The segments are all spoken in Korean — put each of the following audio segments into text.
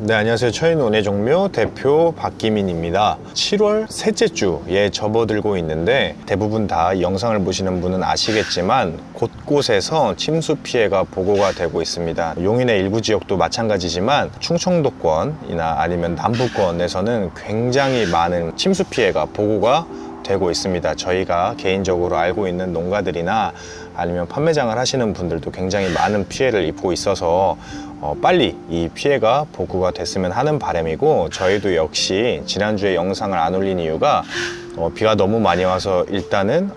네, 안녕하세요. 처인온해종묘 대표 박기민입니다. 7월 셋째 주에 접어들고 있는데 대부분 다 이 영상을 보시는 분은 아시겠지만 곳곳에서 침수 피해가 보고가 되고 있습니다. 용인의 일부 지역도 마찬가지지만 충청도권이나 아니면 남부권에서는 굉장히 많은 침수 피해가 보고가 되고 있습니다. 저희가 개인적으로 알고 있는 농가들이나 아니면 판매장을 하시는 분들도 굉장히 많은 피해를 입고 있어서 빨리 이 피해가 복구가 됐으면 하는 바람이고, 저희도 역시 지난주에 영상을 안 올린 이유가 비가 너무 많이 와서 일단은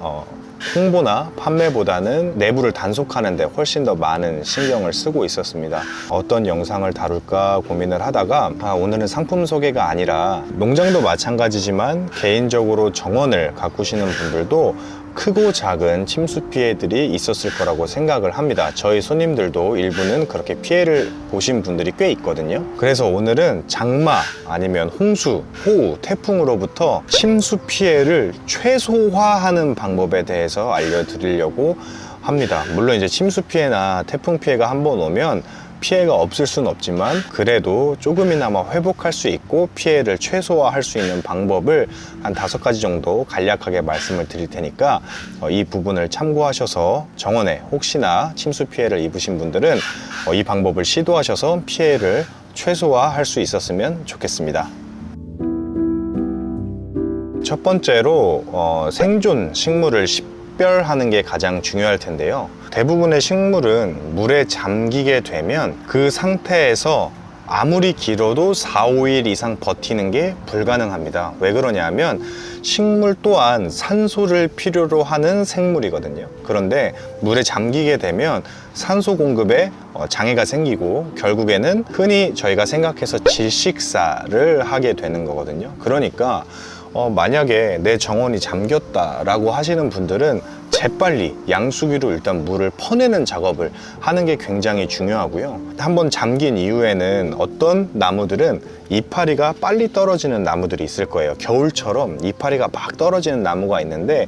홍보나 판매보다는 내부를 단속하는 데 훨씬 더 많은 신경을 쓰고 있었습니다. 어떤 영상을 다룰까 고민을 하다가 오늘은 상품 소개가 아니라 농장도 마찬가지지만 개인적으로 정원을 가꾸시는 분들도 크고 작은 침수 피해들이 있었을 거라고 생각을 합니다. 저희 손님들도 일부는 그렇게 피해를 보신 분들이 꽤 있거든요. 그래서 오늘은 장마 아니면 홍수, 호우, 태풍으로부터 침수 피해를 최소화하는 방법에 대해서 알려드리려고 합니다. 물론 이제 침수 피해나 태풍 피해가 한번 오면 피해가 없을 수는 없지만 그래도 조금이나마 회복할 수 있고 피해를 최소화할 수 있는 방법을 한 5가지 정도 간략하게 말씀을 드릴 테니까 이 부분을 참고하셔서 정원에 혹시나 침수 피해를 입으신 분들은 이 방법을 시도하셔서 피해를 최소화할 수 있었으면 좋겠습니다. 첫 번째로 생존 식물을 식별하는 게 가장 중요할 텐데요. 대부분의 식물은 물에 잠기게 되면 그 상태에서 아무리 길어도 4, 5일 이상 버티는 게 불가능합니다. 왜 그러냐면 식물 또한 산소를 필요로 하는 생물이거든요. 그런데 물에 잠기게 되면 산소 공급에 장애가 생기고 결국에는 흔히 저희가 생각해서 질식사를 하게 되는 거거든요. 그러니까 만약에 내 정원이 잠겼다라고 하시는 분들은 재빨리 양수기로 일단 물을 퍼내는 작업을 하는 게 굉장히 중요하고요. 한번 잠긴 이후에는 어떤 나무들은 이파리가 빨리 떨어지는 나무들이 있을 거예요. 겨울처럼 이파리가 막 떨어지는 나무가 있는데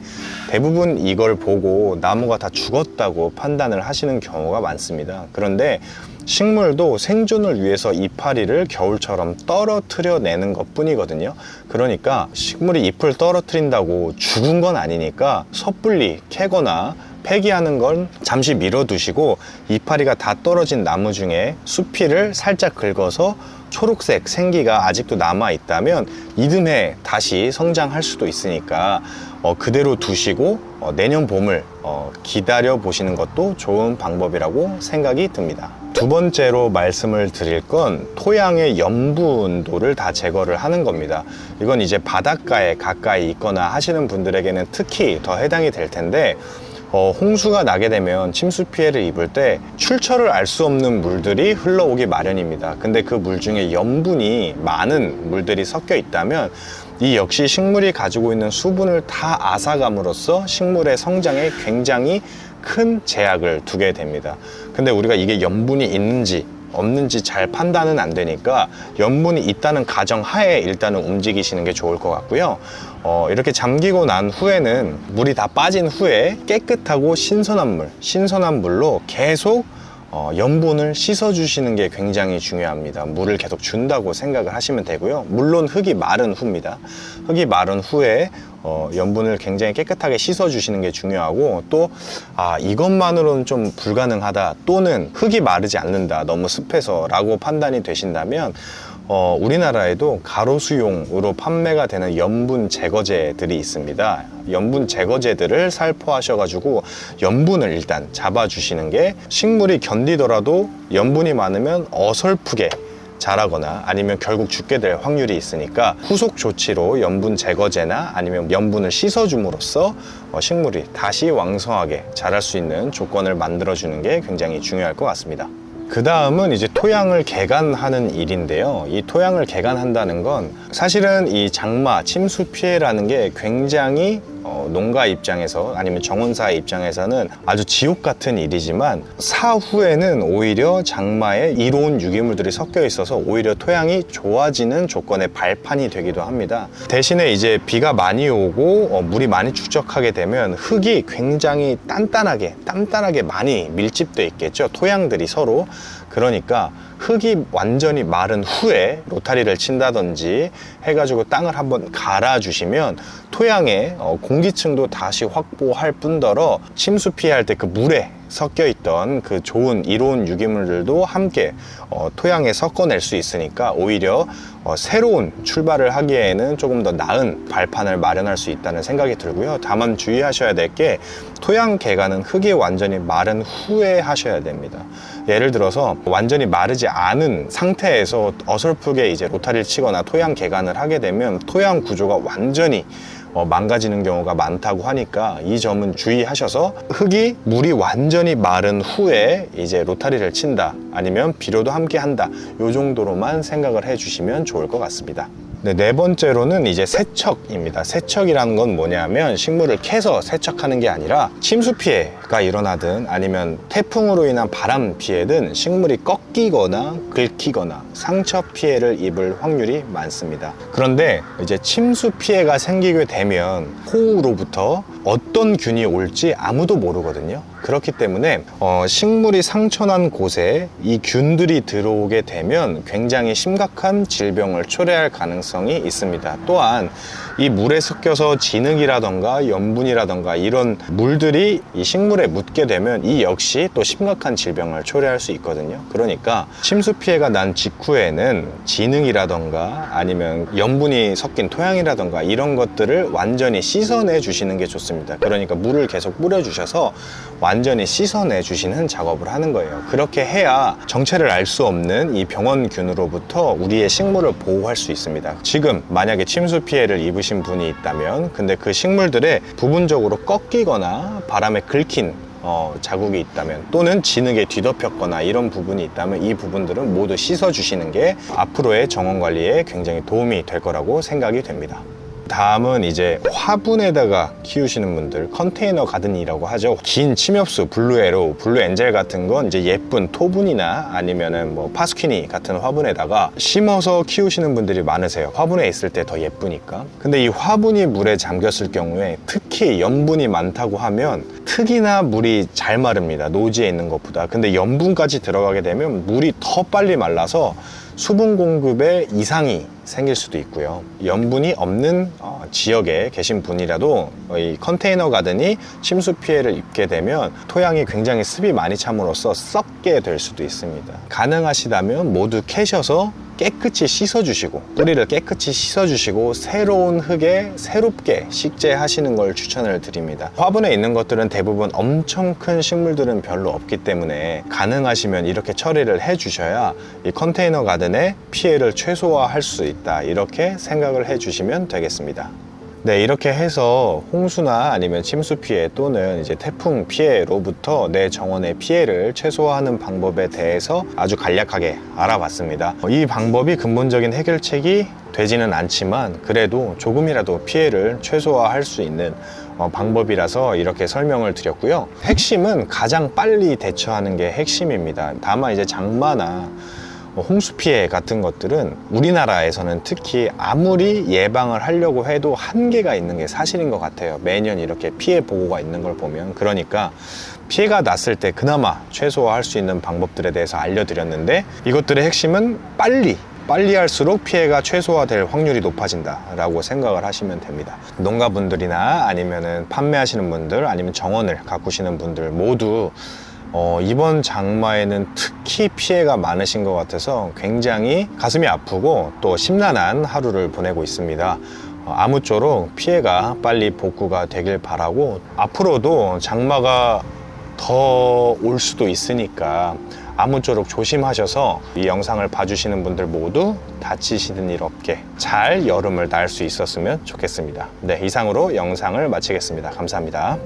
대부분 이걸 보고 나무가 다 죽었다고 판단을 하시는 경우가 많습니다. 그런데 식물도 생존을 위해서 이파리를 겨울처럼 떨어뜨려 내는 것 뿐이거든요. 그러니까 식물이 잎을 떨어뜨린다고 죽은 건 아니니까 섣불리 캐거나 폐기하는 건 잠시 미뤄두시고 이파리가 다 떨어진 나무 중에 수피를 살짝 긁어서 초록색 생기가 아직도 남아 있다면 이듬해 다시 성장할 수도 있으니까 그대로 두시고 내년 봄을 기다려 보시는 것도 좋은 방법이라고 생각이 듭니다. 두 번째로 말씀을 드릴 건 토양의 염분도를 다 제거를 하는 겁니다. 이건 이제 바닷가에 가까이 있거나 하시는 분들에게는 특히 더 해당이 될 텐데 홍수가 나게 되면 침수 피해를 입을 때 출처를 알 수 없는 물들이 흘러오기 마련입니다. 근데 그 물 중에 염분이 많은 물들이 섞여 있다면 이 역시 식물이 가지고 있는 수분을 다 앗아감으로써 식물의 성장에 굉장히 큰 제약을 두게 됩니다. 근데 우리가 이게 염분이 있는지 없는지 잘 판단은 안 되니까 염분이 있다는 가정하에 일단은 움직이시는 게 좋을 것 같고요. 이렇게 잠기고 난 후에는 물이 다 빠진 후에 깨끗하고 신선한 물로 계속 염분을 씻어 주시는 게 굉장히 중요합니다. 물을 계속 준다고 생각을 하시면 되고요. 물론 흙이 마른 후입니다. 흙이 마른 후에 염분을 굉장히 깨끗하게 씻어 주시는 게 중요하고, 또 이것만으로는 좀 불가능하다 또는 흙이 마르지 않는다 너무 습해서 라고 판단이 되신다면 우리나라에도 가로수용으로 판매가 되는 염분 제거제들이 있습니다. 염분 제거제들을 살포하셔가지고 염분을 일단 잡아주시는 게 식물이 견디더라도 염분이 많으면 어설프게 자라거나 아니면 결국 죽게 될 확률이 있으니까 후속 조치로 염분 제거제나 아니면 염분을 씻어줌으로써 식물이 다시 왕성하게 자랄 수 있는 조건을 만들어주는 게 굉장히 중요할 것 같습니다. 그 다음은 이제 토양을 개간하는 일인데요. 이 토양을 개간한다는 건 사실은 이 장마, 침수 피해라는 게 굉장히 농가 입장에서 아니면 정원사 입장에서는 아주 지옥 같은 일이지만, 사후에는 오히려 장마에 이로운 유기물들이 섞여 있어서 오히려 토양이 좋아지는 조건의 발판이 되기도 합니다. 대신에 이제 비가 많이 오고 물이 많이 축적하게 되면 흙이 굉장히 단단하게 많이 밀집돼 있겠죠, 토양들이 서로. 그러니까 흙이 완전히 마른 후에 로타리를 친다든지 해가지고 땅을 한번 갈아주시면 토양의 공기층도 다시 확보할 뿐더러 침수 피해할 때 그 물에 섞여 있던 그 좋은 이로운 유기물들도 함께 토양에 섞어낼 수 있으니까 오히려 새로운 출발을 하기에는 조금 더 나은 발판을 마련할 수 있다는 생각이 들고요. 다만 주의하셔야 될 게, 토양 개간은 흙이 완전히 마른 후에 하셔야 됩니다. 예를 들어서 완전히 마르지 않은 상태에서 어설프게 이제 로타리를 치거나 토양 개간을 하게 되면 토양 구조가 완전히 망가지는 경우가 많다고 하니까 이 점은 주의하셔서, 흙이 물이 완전히 마른 후에 이제 로타리를 친다, 아니면 비료도 함께 한다, 요 정도로만 생각을 해주시면 좋을 것 같습니다. 네 번째로는 이제 세척입니다. 세척이라는 건 뭐냐면, 식물을 캐서 세척하는 게 아니라 침수 피해가 일어나든 아니면 태풍으로 인한 바람 피해든 식물이 꺾이거나 긁히거나 상처 피해를 입을 확률이 많습니다. 그런데 이제 침수 피해가 생기게 되면 호우로부터 어떤 균이 올지 아무도 모르거든요. 그렇기 때문에 식물이 상처난 곳에 이 균들이 들어오게 되면 굉장히 심각한 질병을 초래할 가능성이 있습니다. 또한 이 물에 섞여서 진흙이라던가 염분이라던가 이런 물들이 이 식물에 묻게 되면 이 역시 또 심각한 질병을 초래할 수 있거든요. 그러니까 침수 피해가 난 직후에는 진흙이라던가 아니면 염분이 섞인 토양이라던가 이런 것들을 완전히 씻어내 주시는 게 좋습니다. 그러니까 물을 계속 뿌려 주셔서 완전히 씻어내 주시는 작업을 하는 거예요. 그렇게 해야 정체를 알 수 없는 이 병원균으로부터 우리의 식물을 보호할 수 있습니다. 지금 만약에 침수 피해를 입으신 분이 있다면, 근데 그 식물들에 부분적으로 꺾이거나 바람에 긁힌 자국이 있다면, 또는 진흙에 뒤덮였거나 이런 부분이 있다면 이 부분들은 모두 씻어 주시는 게 앞으로의 정원 관리에 굉장히 도움이 될 거라고 생각이 됩니다. 다음은 이제 화분에다가 키우시는 분들, 컨테이너 가든이라고 하죠. 긴 침엽수, 블루에로, 블루엔젤 같은 건 이제 예쁜 토분이나 아니면은 뭐 파스퀴니 같은 화분에다가 심어서 키우시는 분들이 많으세요. 화분에 있을 때 더 예쁘니까. 근데 이 화분이 물에 잠겼을 경우에 특히 염분이 많다고 하면 특히나 물이 잘 마릅니다. 노지에 있는 것보다. 근데 염분까지 들어가게 되면 물이 더 빨리 말라서 수분 공급에 이상이 생길 수도 있고요. 염분이 없는 지역에 계신 분이라도 이 컨테이너 가든이 침수 피해를 입게 되면 토양이 굉장히 습이 많이 참으로써 썩게 될 수도 있습니다. 가능하시다면 모두 캐셔서 깨끗이 씻어주시고, 뿌리를 깨끗이 씻어주시고 새로운 흙에 새롭게 식재하시는 걸 추천을 드립니다. 화분에 있는 것들은 대부분 엄청 큰 식물들은 별로 없기 때문에 가능하시면 이렇게 처리를 해주셔야 이 컨테이너 가든의 피해를 최소화할 수 있다, 이렇게 생각을 해주시면 되겠습니다. 네, 이렇게 해서 홍수나 아니면 침수 피해 또는 이제 태풍 피해로부터 내 정원의 피해를 최소화하는 방법에 대해서 아주 간략하게 알아봤습니다. 이 방법이 근본적인 해결책이 되지는 않지만 그래도 조금이라도 피해를 최소화할 수 있는 방법이라서 이렇게 설명을 드렸고요. 핵심은 가장 빨리 대처하는 게 핵심입니다. 다만 이제 장마나 홍수 피해 같은 것들은 우리나라에서는 특히 아무리 예방을 하려고 해도 한계가 있는 게 사실인 것 같아요. 매년 이렇게 피해 보고가 있는 걸 보면. 그러니까 피해가 났을 때 그나마 최소화할 수 있는 방법들에 대해서 알려드렸는데, 이것들의 핵심은 빨리 할수록 피해가 최소화될 확률이 높아진다 라고 생각을 하시면 됩니다. 농가분들이나 아니면은 판매하시는 분들, 아니면 정원을 가꾸시는 분들 모두 이번 장마에는 특히 피해가 많으신 것 같아서 굉장히 가슴이 아프고 또 심란한 하루를 보내고 있습니다. 아무쪼록 피해가 빨리 복구가 되길 바라고, 앞으로도 장마가 더 올 수도 있으니까 아무쪼록 조심하셔서 이 영상을 봐주시는 분들 모두 다치시는 일 없게 잘 여름을 날 수 있었으면 좋겠습니다. 네, 이상으로 영상을 마치겠습니다. 감사합니다.